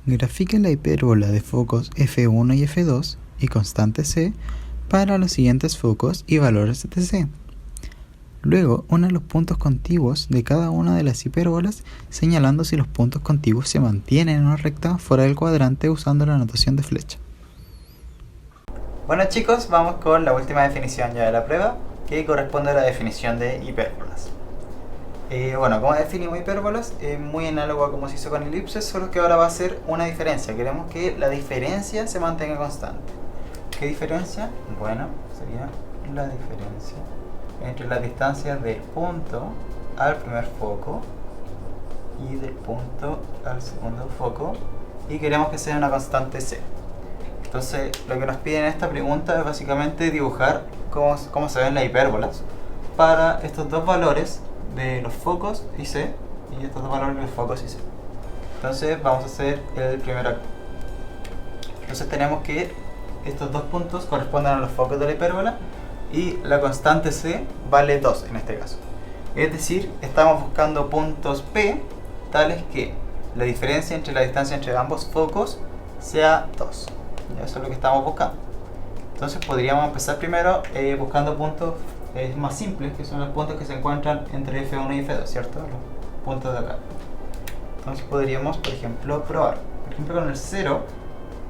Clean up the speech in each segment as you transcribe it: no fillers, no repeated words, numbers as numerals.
Grafique la hipérbola de focos f1 y f2 y constante c para los siguientes focos y valores de c. Luego, una los puntos contiguos de cada una de las hipérbolas, señalando si los puntos contiguos se mantienen en una recta fuera del cuadrante usando la notación de flecha. Bueno chicos, vamos con la última definición ya de la prueba, que corresponde a la definición de hipérbolas. Bueno, como definimos hipérbolas, es muy análogo a como se hizo con elipses, solo que ahora va a ser una diferencia. Queremos que la diferencia se mantenga constante. ¿Qué diferencia? Bueno, sería la diferencia entre las distancias del punto al primer foco y del punto al segundo foco, y queremos que sea una constante c. Entonces, lo que nos piden en esta pregunta es básicamente dibujar cómo se ven las hipérbolas para estos dos valores de los focos y c, y estos dos valores de los focos y c. Entonces vamos a hacer el primero acá. Entonces tenemos que estos dos puntos corresponden a los focos de la hipérbola y la constante c vale 2 en este caso. Es decir, estamos buscando puntos P tales que la diferencia entre la distancia entre ambos focos sea 2. Eso es lo que estamos buscando. Entonces podríamos empezar primero buscando puntos más simples, que son los puntos que se encuentran entre F1 y F2, ¿cierto? Los puntos de acá. Entonces podríamos, por ejemplo, probar. Por ejemplo, con el 0,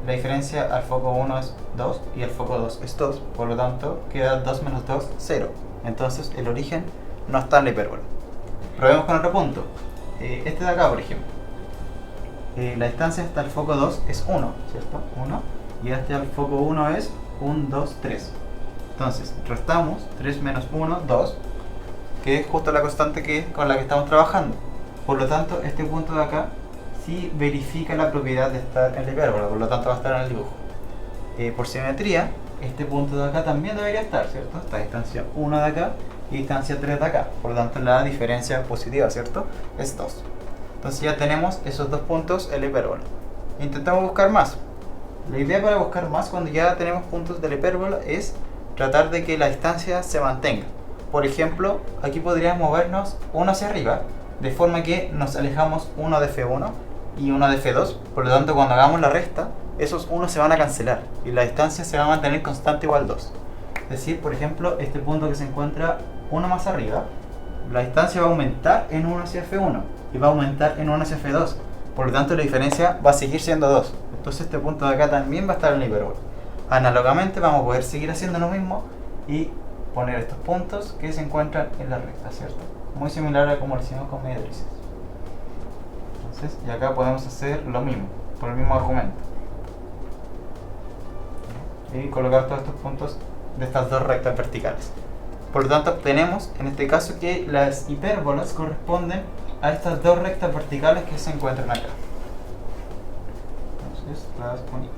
la diferencia al foco 1 es 2 y al foco 2 es 2. Por lo tanto, queda 2 menos 2, 0. Entonces el origen no está en la hipérbola. Probemos con otro punto. Este de acá, por ejemplo. La distancia hasta el foco 2 es 1, ¿cierto? 1. Y hasta el foco 1 es 1, 2, 3. Entonces, restamos 3 menos 1, 2, que es justo la constante con la que estamos trabajando. Por lo tanto, este punto de acá sí verifica la propiedad de estar en la hipérbola, por lo tanto va a estar en el dibujo. Por simetría, este punto de acá también debería estar, ¿cierto? Esta distancia 1 de acá y distancia 3 de acá. Por lo tanto, la diferencia positiva, ¿cierto? Es 2. Entonces ya tenemos esos dos puntos en la hipérbola. Intentamos buscar más. La idea para buscar más cuando ya tenemos puntos de la hipérbola es tratar de que la distancia se mantenga. Por ejemplo, aquí podríamos movernos uno hacia arriba, de forma que nos alejamos uno de F1 y uno de F2. Por lo tanto, cuando hagamos la resta, esos unos se van a cancelar y la distancia se va a mantener constante igual 2. Es decir, por ejemplo, este punto que se encuentra uno más arriba, la distancia va a aumentar en 1 hacia F1 y va a aumentar en 1 hacia F2. Por lo tanto, la diferencia va a seguir siendo 2. Entonces este punto de acá también va a estar en la hipérbola. Análogamente vamos a poder seguir haciendo lo mismo y poner estos puntos que se encuentran en la recta, ¿cierto? Muy similar a como lo hicimos con mediatrices. Entonces, y acá podemos hacer lo mismo, por el mismo argumento. Y colocar todos estos puntos de estas dos rectas verticales. Por lo tanto, obtenemos en este caso que las hipérbolas corresponden a estas dos rectas verticales que se encuentran acá. Entonces, las ponemos.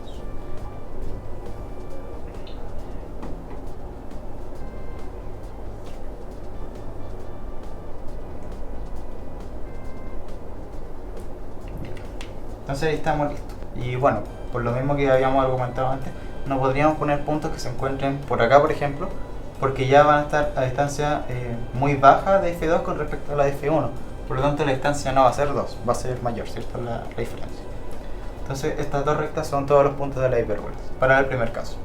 Entonces ahí estamos listos. Y bueno, por lo mismo que habíamos argumentado antes, no podríamos poner puntos que se encuentren por acá, por ejemplo, porque ya van a estar a distancia muy baja de F2 con respecto a la de F1. Por lo tanto, la distancia no va a ser 2, va a ser mayor, ¿cierto? La diferencia. Entonces, estas dos rectas son todos los puntos de la hipérbola, para el primer caso.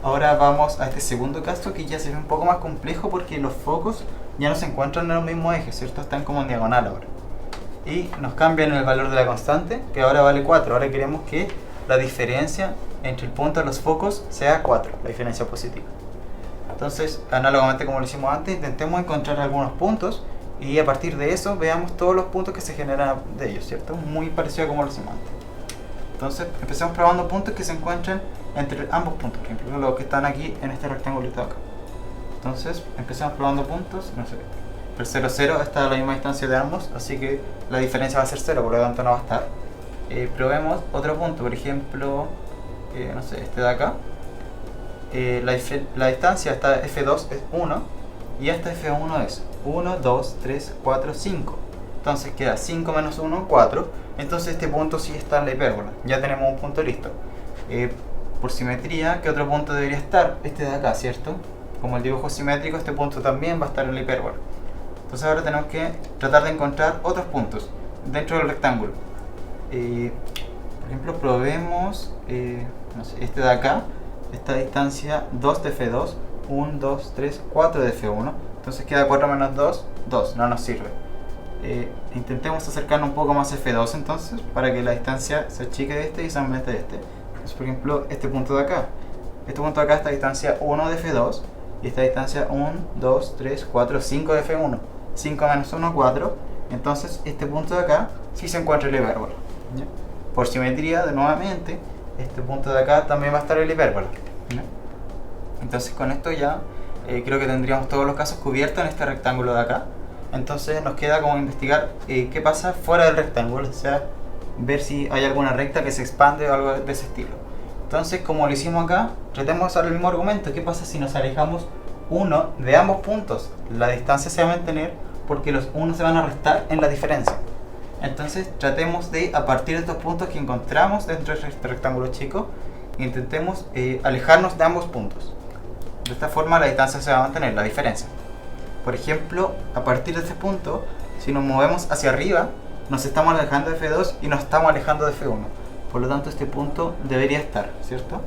Ahora vamos a este segundo caso, que ya se ve un poco más complejo porque los focos ya no se encuentran en el mismo eje, ¿cierto? Están como en diagonal ahora. Y nos cambian el valor de la constante, que ahora vale 4. Ahora queremos que la diferencia entre el punto de los focos sea 4, la diferencia positiva. Entonces, análogamente como lo hicimos antes, intentemos encontrar algunos puntos y a partir de eso veamos todos los puntos que se generan de ellos, ¿cierto? Muy parecido a como lo hicimos antes. Entonces, empecemos probando puntos que se encuentran entre ambos puntos, por ejemplo, los que están aquí en este rectangulito de acá. Entonces, empecemos probando puntos, no sé, el 0, 0 está a la misma distancia de ambos, así que la diferencia va a ser 0, por lo tanto no va a estar. Probemos otro punto, por ejemplo, no sé, este de acá. La distancia hasta F2 es 1 y hasta F1 es 1, 2, 3, 4, 5. Entonces queda 5 menos 1, 4. Entonces este punto sí está en la hipérbola. Ya tenemos un punto listo. Por simetría, ¿qué otro punto debería estar? Este de acá, ¿cierto? Como el dibujo simétrico, este punto también va a estar en la hipérbola. Entonces ahora tenemos que tratar de encontrar otros puntos dentro del rectángulo. Por ejemplo, probemos no sé, este de acá, esta distancia 2 de F2, 1, 2, 3, 4 de F1. Entonces queda 4 menos 2, 2, no nos sirve. Intentemos acercarnos un poco más a F2 entonces, para que la distancia se achique de este y se aumente de este. Entonces, por ejemplo, este punto de acá. Este punto de acá está distancia 1 de F2 y esta distancia 1, 2, 3, 4, 5 de F1. 5 menos 1, 4. Entonces este punto de acá sí se encuentra el hipérbola. ¿Ya? Por simetría, de nuevamente, este punto de acá también va a estar el hipérbola. ¿Ya? Entonces con esto ya creo que tendríamos todos los casos cubiertos en este rectángulo de acá. Entonces nos queda como investigar qué pasa fuera del rectángulo, o sea, ver si hay alguna recta que se expande o algo de ese estilo. Entonces, como lo hicimos acá, tratemos de usar el mismo argumento. ¿Qué pasa si nos alejamos uno de ambos puntos? La distancia se va a mantener porque los unos se van a restar en la diferencia. Entonces tratemos de, a partir de estos puntos que encontramos dentro de este rectángulo chico, intentemos alejarnos de ambos puntos. De esta forma la distancia se va a mantener, la diferencia. Por ejemplo, a partir de este punto, si nos movemos hacia arriba, nos estamos alejando de F2 y nos estamos alejando de F1. Por lo tanto, este punto debería estar, ¿cierto?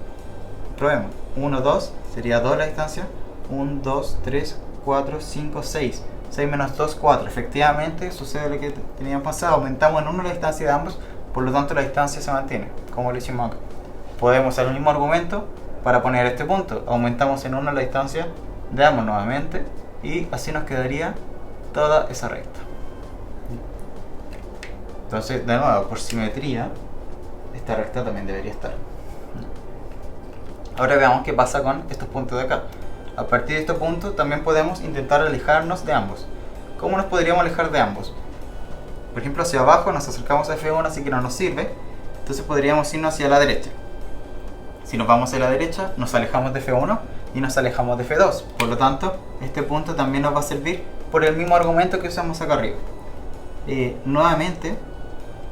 Probemos. 1, 2, sería 2 la distancia. 1, 2, 3, 4, 5, 6. 6 menos 2, 4. Efectivamente, sucede lo que teníamos pasado. Aumentamos en 1 la distancia de ambos, por lo tanto la distancia se mantiene, como lo hicimos acá. Podemos usar el mismo argumento para poner este punto. Aumentamos en 1 la distancia de ambos nuevamente y así nos quedaría toda esa recta. Entonces, de nuevo, por simetría, esta recta también debería estar. Ahora veamos qué pasa con estos puntos de acá. A partir de estos puntos también podemos intentar alejarnos de ambos. ¿Cómo nos podríamos alejar de ambos? Por ejemplo, hacia abajo nos acercamos a F1, así que no nos sirve. Entonces podríamos irnos hacia la derecha. Si nos vamos hacia la derecha, nos alejamos de F1 y nos alejamos de F2. Por lo tanto, este punto también nos va a servir por el mismo argumento que usamos acá arriba. Nuevamente,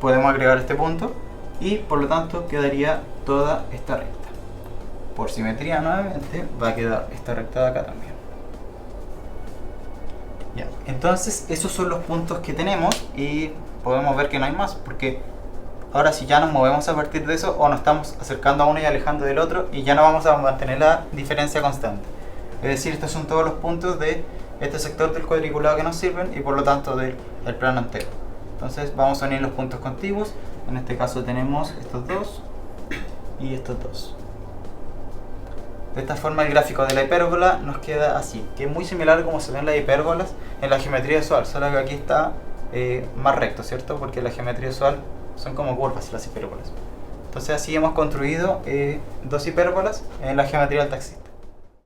podemos agregar este punto y por lo tanto quedaría toda esta recta. Por simetría nuevamente va a quedar esta recta de acá también. Ya. Entonces esos son los puntos que tenemos y podemos ver que no hay más, porque ahora si ya nos movemos a partir de eso o nos estamos acercando a uno y alejando del otro y ya no vamos a mantener la diferencia constante. Es decir, estos son todos los puntos de este sector del cuadriculado que nos sirven y por lo tanto del plano entero. Entonces vamos a unir los puntos contiguos. En este caso tenemos estos dos y estos dos. De esta forma el gráfico de la hipérbola nos queda así, que es muy similar a como se ven las hipérbolas en la geometría usual, solo que aquí está más recto, ¿cierto? Porque en la geometría usual son como curvas las hipérbolas. Entonces así hemos construido dos hipérbolas en la geometría del taxista.